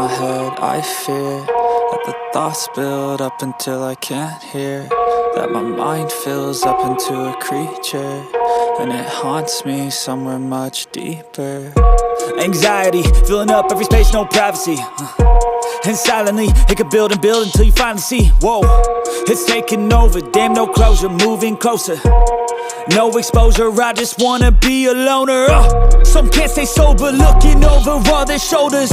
my head, I fear that the thoughts build up until I can't hear, that my mind fills up into a creature, and it haunts me somewhere much deeper. Anxiety, filling up every space, no privacy. And silently, it could build and build until you finally see, whoa, it's taking over, damn, no closure, moving closer. No exposure, I just wanna be a loner. Some can't stay sober, looking over all their shoulders,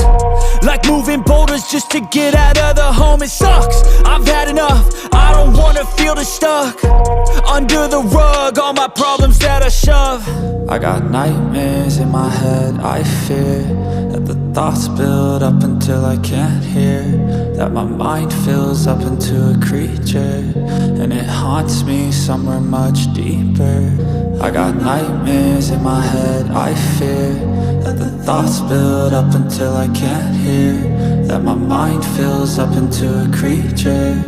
like moving boulders just to get out of the home. It sucks, I've had enough, I don't wanna feel the stuck under the rug, all my problems that I shove. I got nightmares in my head, I fear that the thoughts build up until I can't hear, that my mind fills up into a creature, and it haunts me somewhere much deeper. I got nightmares in my head, I fear that the thoughts build up until I can't hear, that my mind fills up into a creature,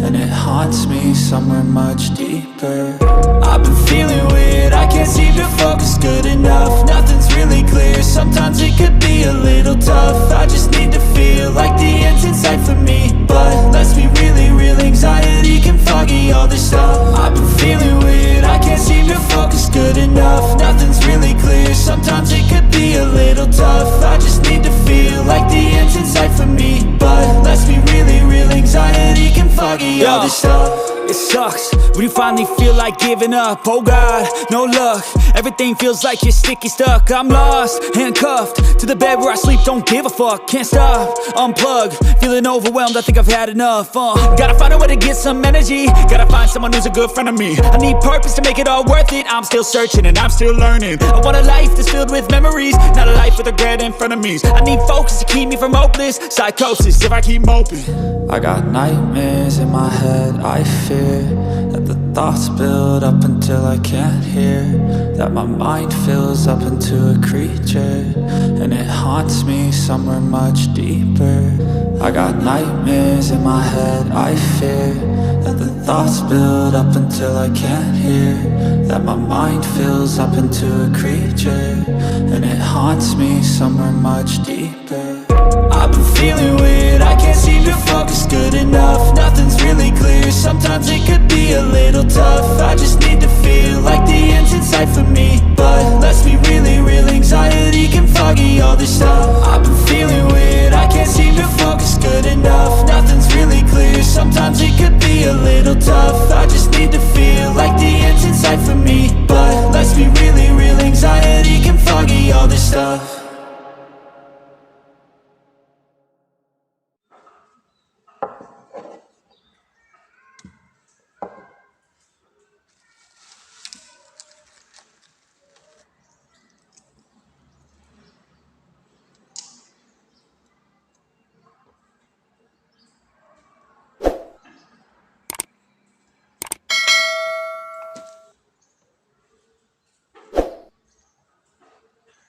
and it haunts me somewhere much deeper. I've been feeling weird, I can't seem to focus good enough, nothing's really clear, sometimes it could be a little tough. I just need to feel like the end's in sight for me, but let's be really real, anxiety can foggy all this stuff. I've been feeling weird, I can't seem to focus good enough, nothing's really clear, sometimes it could be a little tough. I just need to feel like the end's in sight for me, but let's be really real, anxiety can foggy all this stuff. It sucks when you finally feel like giving up. Oh God, no luck, everything feels like you're sticky stuck. I'm lost, handcuffed to the bed where I sleep, don't give a fuck. Can't stop, unplug, feeling overwhelmed, I think I've had enough. Gotta find a way to get some energy, gotta find someone who's a good friend of me. I need purpose to make it all worth it, I'm still searching and I'm still learning. I want a life that's filled with memories, not a life with regret in front of me. I need focus to keep me from hopeless psychosis if I keep moping. I got nightmares in my head, I fear that the thoughts build up until I can't hear, that my mind fills up into a creature, and it haunts me somewhere much deeper. I got nightmares in my head, I fear that the thoughts build up until I can't hear, that my mind fills up into a creature, and it haunts me somewhere much deeper. I've been feeling weird, I can't seem to focus good enough, nothing's really clear, sometimes it could be a little tough. I just need to feel like the end's in sight for me, but let's be really real, anxiety can foggy all this stuff.